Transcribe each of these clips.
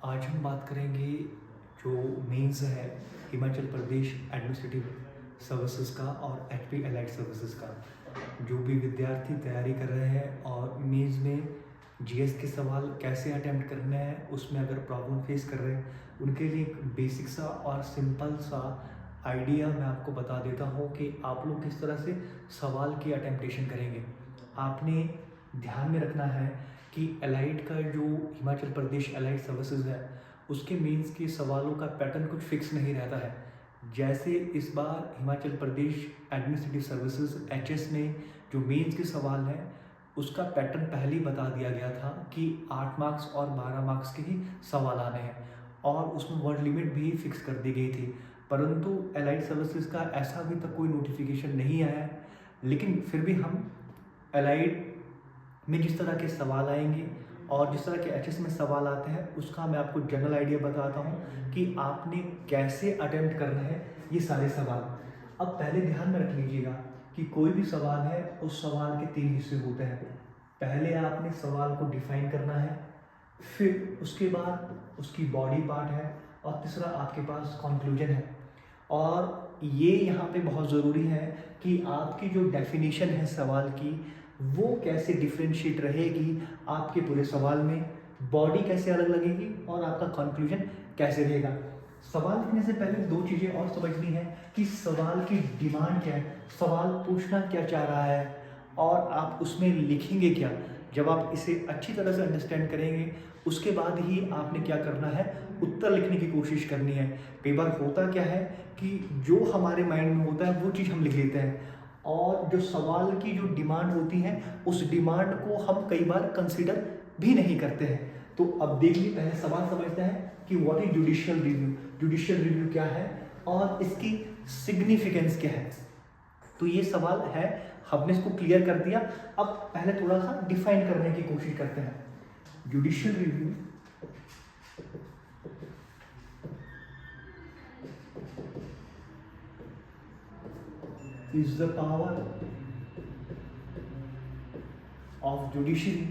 आज हम बात करेंगे जो मेंस है हिमाचल प्रदेश एडमिनिस्ट्रेटिव सर्विसेज का और एचपी एलाइड सर्विसेज का। जो भी विद्यार्थी तैयारी कर रहे हैं और मेंस में जीएस के सवाल कैसे अटेम्प्ट करने हैं, उसमें अगर प्रॉब्लम फेस कर रहे हैं, उनके लिए एक बेसिक सा और सिंपल सा आइडिया मैं आपको बता देता हूँ कि आप लोग किस तरह से सवाल की अटेम्प्टेशन करेंगे। आपने ध्यान में रखना है कि एलाइड का जो हिमाचल प्रदेश एलाइड सर्विसेज है, उसके मेंस के सवालों का पैटर्न कुछ फिक्स नहीं रहता है। जैसे इस बार Himachal Pradesh administrative services HS में जो मेंस के सवाल हैं, उसका पैटर्न पहले ही बता दिया गया था कि 8 मार्क्स और 12 मार्क्स के ही सवाल आने हैं और उसमें वर्ड लिमिट भी फिक्स कर दी गई थी। परंतु एलाइड सर्विसेज का ऐसा अभी तक कोई नोटिफिकेशन नहीं आया है, लेकिन फिर भी हम एलाइड में जिस तरह के सवाल आएंगे और जिस तरह के एचएस में सवाल आते हैं, उसका मैं आपको जनरल आइडिया बताता हूँ कि आपने कैसे अटेम्प्ट करना है ये सारे सवाल। अब पहले ध्यान में रख लीजिएगा कि कोई भी सवाल है, उस सवाल के 3 हिस्से होते हैं। पहले आपने सवाल को डिफाइन करना है, फिर उसके बाद उसकी बॉडी पार्ट है और तीसरा आपके पास कंक्लूजन है। और ये यहाँ पे बहुत ज़रूरी है कि आपकी जो डेफिनेशन है सवाल की, वो कैसे डिफ्रेंशिएट रहेगी आपके पूरे सवाल में, बॉडी कैसे अलग लगेगी और आपका कंक्लूजन कैसे रहेगा। सवाल लिखने से पहले 2 चीज़ें और समझनी है कि सवाल की डिमांड क्या है, सवाल पूछना क्या चाह रहा है और आप उसमें लिखेंगे क्या। जब आप इसे अच्छी तरह से अंडरस्टैंड करेंगे, उसके बाद ही आपने क्या करना है, उत्तर लिखने की कोशिश करनी है। कई बार होता क्या है कि जो हमारे माइंड में होता है वो चीज़ हम लिख लेते हैं और जो सवाल की जो डिमांड होती है, उस डिमांड को हम कई बार कंसिडर भी नहीं करते हैं। तो अब देखिए, पहले सवाल समझते हैं कि what is judicial review, judicial review क्या है और इसकी सिग्निफिकेंस क्या है। तो ये सवाल है, हमने इसको क्लियर कर दिया। अब पहले थोड़ा सा डिफाइन करने की कोशिश करते हैं। Judicial review is the power of judiciary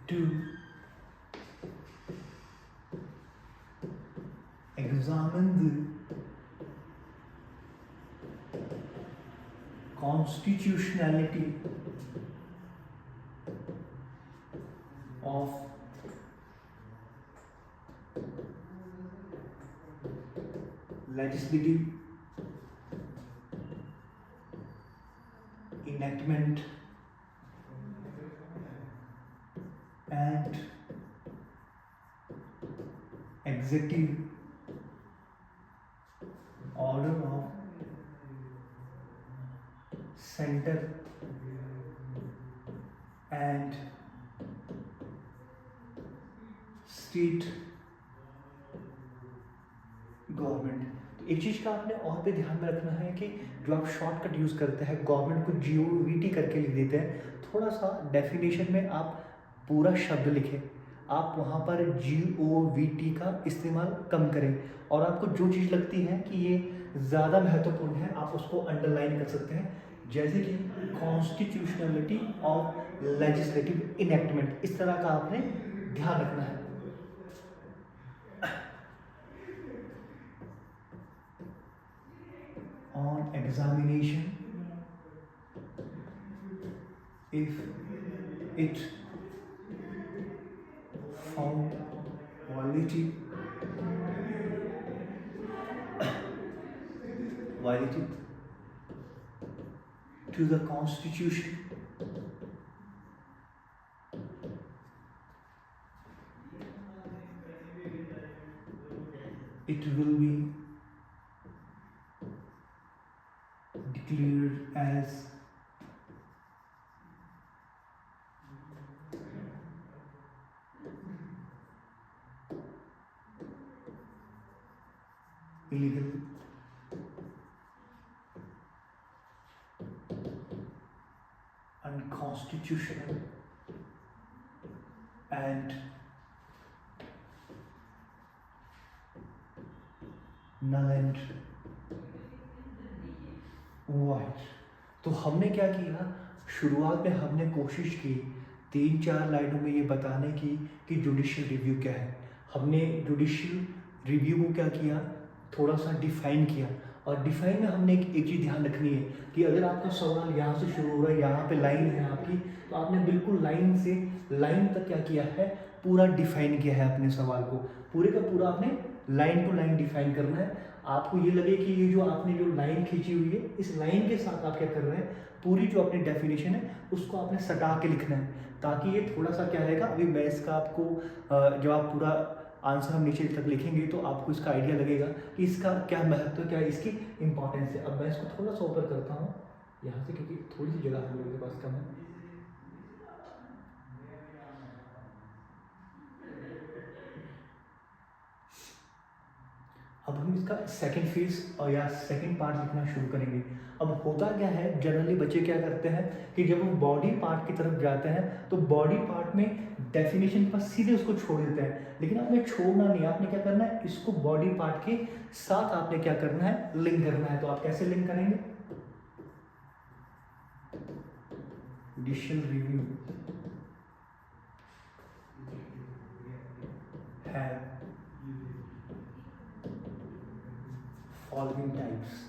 to examine the constitutionality of legislative enactment and executive order of center and state government. तो एक चीज़ का आपने और भी ध्यान में रखना है कि जो आप शॉर्टकट यूज़ करते हैं, गवर्नमेंट को GOVT करके लिख देते हैं, थोड़ा सा डेफिनेशन में आप पूरा शब्द लिखें। आप वहाँ पर GOVT का इस्तेमाल कम करें और आपको जो चीज़ लगती है कि ये ज़्यादा महत्वपूर्ण है, आप उसको अंडरलाइन कर सकते हैं। जैसे कि कॉन्स्टिट्यूशनलिटी ऑफ लेजिस्लेटिव इनेक्टमेंट, इस तरह का आपने ध्यान रखना है। On examination, if it found validity to the constitution, it will be declared as illegal, unconstitutional and null and void। तो हमने क्या किया, शुरुआत में हमने कोशिश की 3-4 लाइनों में ये बताने की कि जुडिशियल रिव्यू क्या है। हमने जुडिशियल रिव्यू को क्या किया, थोड़ा सा डिफाइन किया। और डिफाइन में हमने एक चीज़ ध्यान रखनी है कि अगर आपका सवाल यहाँ से शुरू हो रहा है, यहाँ पे लाइन है आपकी, तो आपने बिल्कुल लाइन से लाइन तक क्या किया है, पूरा डिफाइन किया है अपने सवाल को। पूरे का पूरा आपने लाइन टू लाइन डिफाइन करना है। आपको ये लगे कि ये जो आपने जो लाइन खींची हुई है, इस लाइन के साथ आप क्या कर रहे हैं, पूरी जो अपनी डेफिनेशन है उसको आपने सटा के लिखना है, ताकि ये थोड़ा सा क्या रहेगा। अभी मैं इसका आपको जब आप पूरा आंसर हम नीचे तक लिखेंगे तो आपको इसका आइडिया लगेगा कि इसका क्या महत्व, क्या इसकी इंपॉर्टेंस है। अब मैं इसको थोड़ा सा ऊपर करता हूँ यहाँ से, क्योंकि थोड़ी सी जगह हम लोगों के पास कम है। अब हम इसका सेकंड फेज और या सेकंड पार्ट लिखना शुरू करेंगे। अब होता क्या है, जनरली बच्चे क्या करते हैं कि जब वो बॉडी पार्ट की तरफ जाते हैं तो बॉडी पार्ट में डेफिनेशन के पास सीधे उसको छोड़ देते हैं, लेकिन आपने छोड़ना नहीं, आपने क्या करना है, इसको बॉडी पार्ट के साथ आपने क्या करना है, लिंक करना है। तो आप कैसे लिंक करेंगे, जुडिशियल रिव्यू है फॉलोइंग टाइप्स।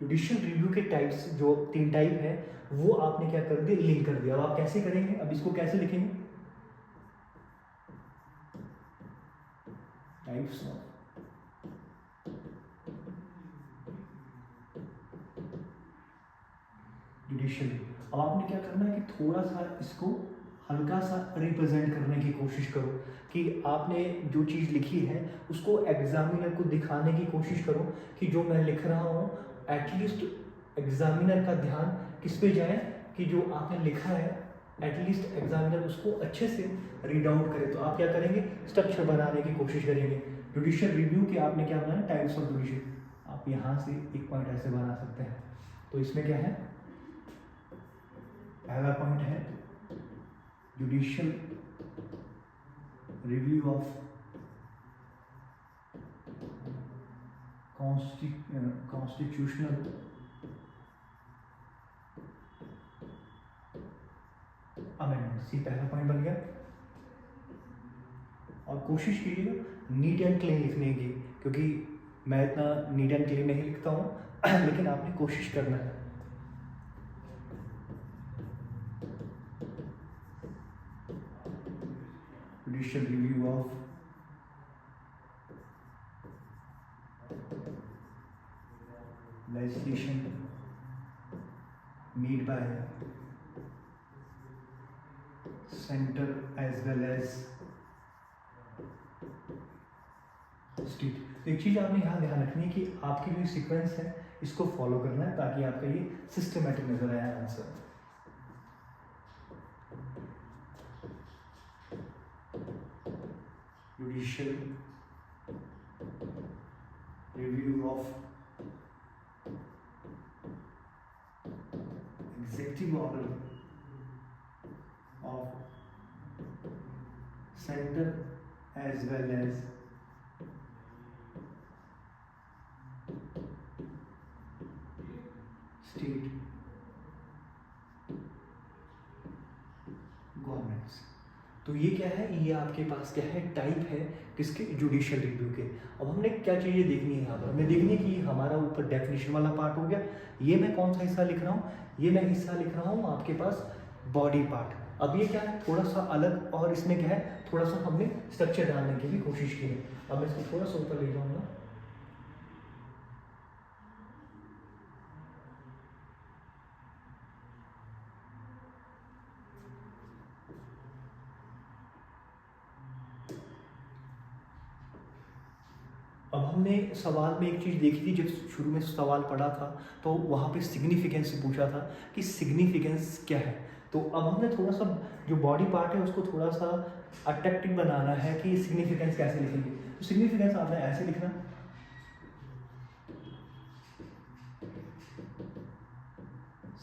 जुडिशियल रिव्यू के टाइप्स जो 3 टाइप है वो आपने क्या कर दिया, लिंक कर दिया। अब आप कैसे करेंगे, अब इसको कैसे लिखेंगे, टाइप्स ऑफ जुडिशियल। अब आपने क्या करना है कि थोड़ा सा इसको हल्का सा रिप्रेजेंट करने की कोशिश करो, कि आपने जो चीज़ लिखी है उसको एग्जामिनर को दिखाने की कोशिश करो कि जो मैं लिख रहा हूँ एटलीस्ट एग्जामिनर का ध्यान किस पे जाए, कि जो आपने लिखा है एटलीस्ट एग्जामिनर उसको अच्छे से रीड आउट करे। तो आप क्या करेंगे, स्ट्रक्चर बनाने की कोशिश करेंगे। जुडिशियल रिव्यू के आपने क्या बनाना, टाइप्स ऑफ जुडिशियल। आप यहाँ से एक पॉइंट ऐसे बना सकते हैं। तो इसमें क्या है, पहला पॉइंट है judicial review of constitutional amendments. ये पहला पॉइंट बन गया। और कोशिश कीजिएगा नीट एंड क्लीन लिखने की, क्योंकि मैं इतना नीट एंड क्लीन नहीं लिखता हूँ लेकिन आपने कोशिश करना है। Judicial review of legislation made by center as well as state। तो एक चीज़ आपने यहाँ ध्यान रखनी है कि आपकी जो सीक्वेंस है इसको फॉलो करना है, ताकि आपका ये सिस्टमेटिक नजर आए answer. Judicial review of executive order of center as well as state governments. तो ये क्या है, ये आपके पास क्या है, टाइप है किसके, जुडिशियल रिव्यू के। अब हमने क्या चीज़ें देखनी है यहाँ पर, हमें देखनी है कि हमारा ऊपर डेफिनेशन वाला पार्ट हो गया। ये मैं कौन सा हिस्सा लिख रहा हूँ, ये मैं हिस्सा लिख रहा हूँ आपके पास बॉडी पार्ट। अब ये क्या है, थोड़ा सा अलग, और इसमें क्या है, थोड़ा सा हमने स्ट्रक्चर डालने की भी कोशिश की है। अब मैं इसको थोड़ा सा ऊपर ले जाऊँगा। अब हमने सवाल में एक चीज़ देखी थी, जब शुरू में सवाल पढ़ा था तो वहाँ पे सिग्निफिकेंस से पूछा था कि सिग्निफिकेंस क्या है। तो अब हमने थोड़ा सा जो बॉडी पार्ट है उसको थोड़ा सा अट्रैक्टिव बनाना है कि सिग्निफिकेंस कैसे लिखेंगे। तो सिग्निफिकेंस आपने ऐसे लिखना,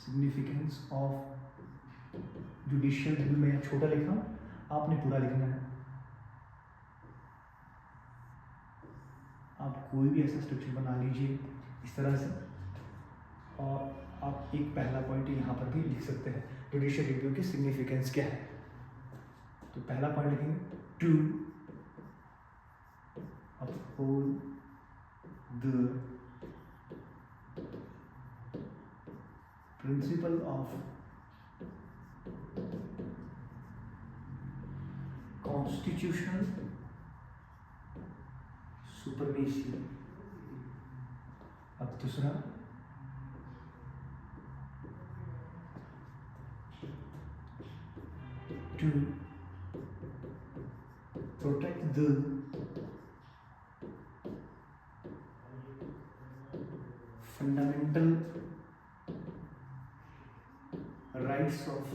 सिग्निफिकेंस ऑफ जुडिशियल रिव्यू में छोटा लिखा, आपने पूरा लिखना है। आप कोई भी ऐसा स्ट्रक्चर बना लीजिए इस तरह से, और आप एक पहला पॉइंट यहाँ पर भी लिख सकते हैं, जुडिशियल रिव्यू की सिग्निफिकेंस क्या है। तो पहला पॉइंट लिखेंगे, to uphold the principle of constitutional supremacy. अब दूसरा, to protect the fundamental rights of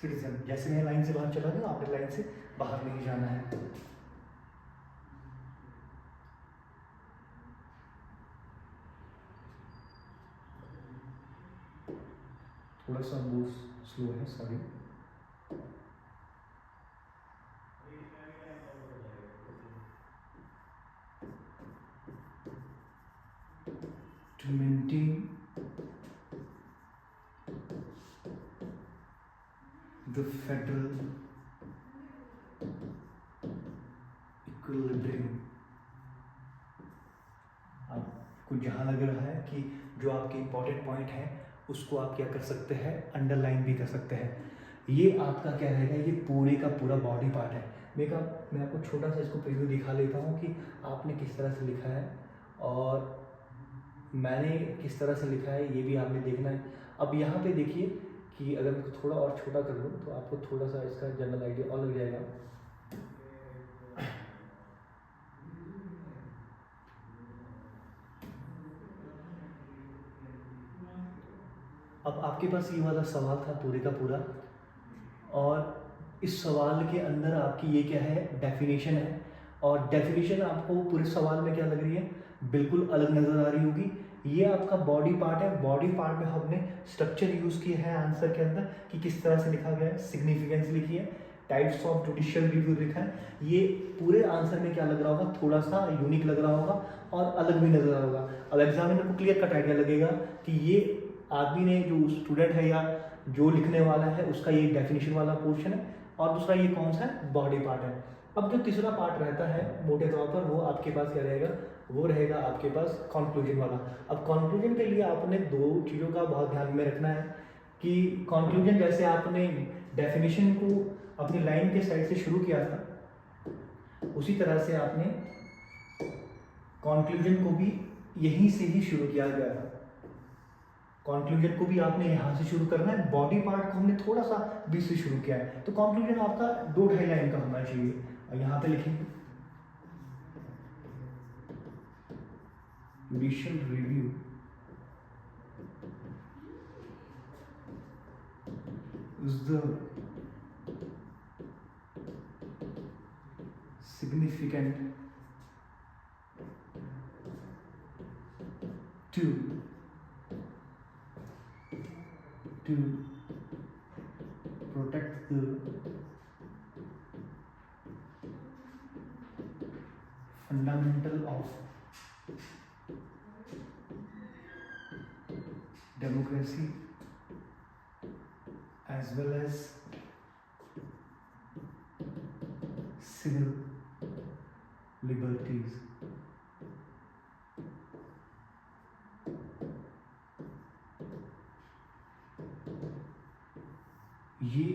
citizen. जैसे मैं लाइन से बाहर चला गया, आपने लाइन से बाहर नहीं जाना है। थोड़ा सा वो स्लो है, sorry. To maintain the federal equilibrium. आपको जहाँ लग रहा है कि जो आपके इंपॉर्टेंट पॉइंट है उसको आप क्या कर सकते हैं, अंडरलाइन भी कर सकते हैं। ये आपका क्या रहेगा, ये पूरे का पूरा बॉडी पार्ट है। मैं आपको छोटा सा इसको प्रीव्यू दिखा लेता हूँ कि आपने किस तरह से लिखा है और मैंने किस तरह से लिखा है, ये भी आपने देखना है। अब यहाँ पे देखिए कि अगर मैं थोड़ा और छोटा कर लूँ तो आपको थोड़ा सा इसका जनरल आइडिया और लग जाएगा। अब आपके पास ये वाला सवाल था पूरे का पूरा, और इस सवाल के अंदर आपकी ये क्या है, डेफिनेशन है। और डेफिनेशन आपको पूरे सवाल में क्या लग रही है, बिल्कुल अलग नज़र आ रही होगी। ये आपका बॉडी पार्ट है। बॉडी पार्ट में हमने स्ट्रक्चर यूज़ किया है आंसर के अंदर कि किस तरह से लिखा गया है, सिग्निफिकेंस लिखी है, टाइप्स ऑफ जुडिशियल रिव्यू लिखा है। ये पूरे आंसर में क्या लग रहा होगा, थोड़ा सा यूनिक लग रहा होगा और अलग भी नज़र आ रहा होगा। अब एग्जामिनर को क्लियर कट आइडिया लगेगा कि ये आदमी ने, जो स्टूडेंट है या जो लिखने वाला है, उसका ये डेफिनेशन वाला पोर्शन है और दूसरा ये कौन सा है, बॉडी पार्ट है। अब जो तीसरा पार्ट रहता है मोटे तौर पर, वो आपके पास क्या रहेगा, वो रहेगा आपके पास कंक्लूजन वाला। अब कंक्लूजन के लिए आपने दो चीज़ों का बहुत ध्यान में रखना है कि कंक्लूजन, जैसे आपने डेफिनेशन को अपनी लाइन के साइड से शुरू किया था, उसी तरह से आपने कंक्लूजन को भी यहीं से ही शुरू किया गया था। कंक्लूजन को भी आपने यहाँ से शुरू करना है, बॉडी पार्ट को हमने थोड़ा सा बीच से शुरू किया है। तो कंक्लूजन आपका 2-2.5 लाइन का होना चाहिए। और यहाँ पे लिखेंगे, judicial review is the significant to protect the fundamental of democracy as well as civil liberties. ये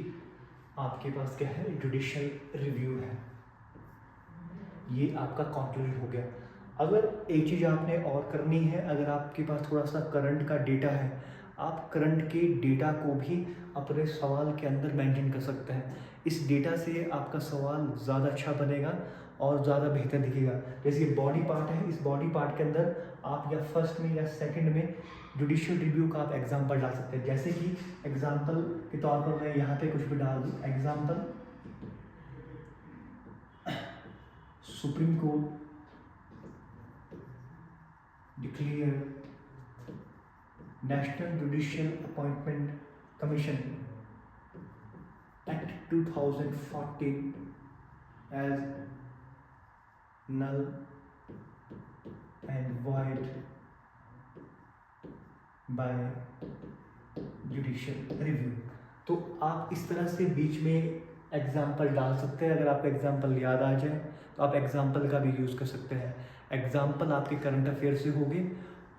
आपके पास क्या है, जुडिशियल रिव्यू है। ये आपका कंक्लूजन हो गया। अगर एक चीज़ आपने और करनी है, अगर आपके पास थोड़ा सा करंट का डेटा है, आप करंट के डेटा को भी अपने सवाल के अंदर मेंशन कर सकते हैं। इस डेटा से आपका सवाल ज़्यादा अच्छा बनेगा और ज़्यादा बेहतर दिखेगा। जैसे ये बॉडी पार्ट है, इस बॉडी पार्ट के अंदर आप या फर्स्ट में या सेकंड में जुडिशियल रिव्यू का आप एग्जांपल डाल सकते हैं। जैसे कि एग्जांपल के तौर पर मैं यहाँ पे कुछ भी डाल दूँ, example supreme court declare national judicial appointment commission act 2014 as null and void by judicial review. तो आप इस तरह से बीच में एग्जाम्पल डाल सकते हैं। अगर आपको एग्जाम्पल याद आ जाए तो आप एग्जाम्पल का भी यूज़ कर सकते हैं। एग्जाम्पल आपके करंट अफेयर से होंगे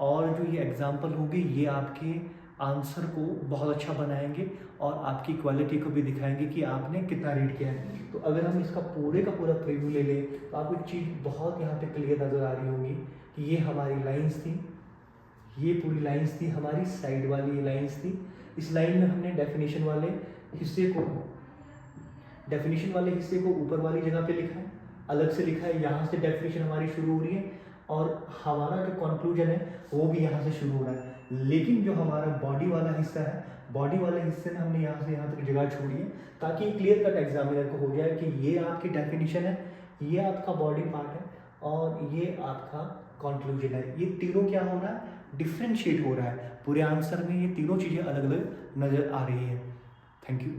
और जो ये एग्जाम्पल होंगे ये आपके आंसर को बहुत अच्छा बनाएंगे और आपकी क्वालिटी को भी दिखाएंगे कि आपने कितना रीड किया है। तो अगर हम इसका पूरे का पूरा प्रीव्यू ले लें तो आपको एक चीज़ बहुत यहाँ पे क्लियर नज़र आ रही होगी कि ये हमारी लाइंस थी, ये पूरी लाइंस थी हमारी, साइड वाली लाइंस थी। इस लाइन में हमने डेफिनेशन वाले हिस्से को ऊपर वाली जगह पे लिखा है, अलग से लिखा है। यहाँ से डेफिनेशन हमारी शुरू हो रही है और हमारा जो कंक्लूजन है वो भी यहाँ से शुरू हो रहा है। लेकिन जो हमारा बॉडी वाला हिस्सा है, बॉडी वाले हिस्से में हमने यहाँ से यहाँ तक जगह छोड़ी है ताकि क्लियर कट एग्जामिनर को हो जाए कि ये आपकी डेफिनेशन है, ये आपका बॉडी पार्ट है और ये आपका कंक्लूजन है। ये तीनों क्या हो रहा है, डिफ्रेंशिएट हो रहा है। पूरे आंसर में ये तीनों चीज़ें अलग अलग नज़र आ रही है। Thank you.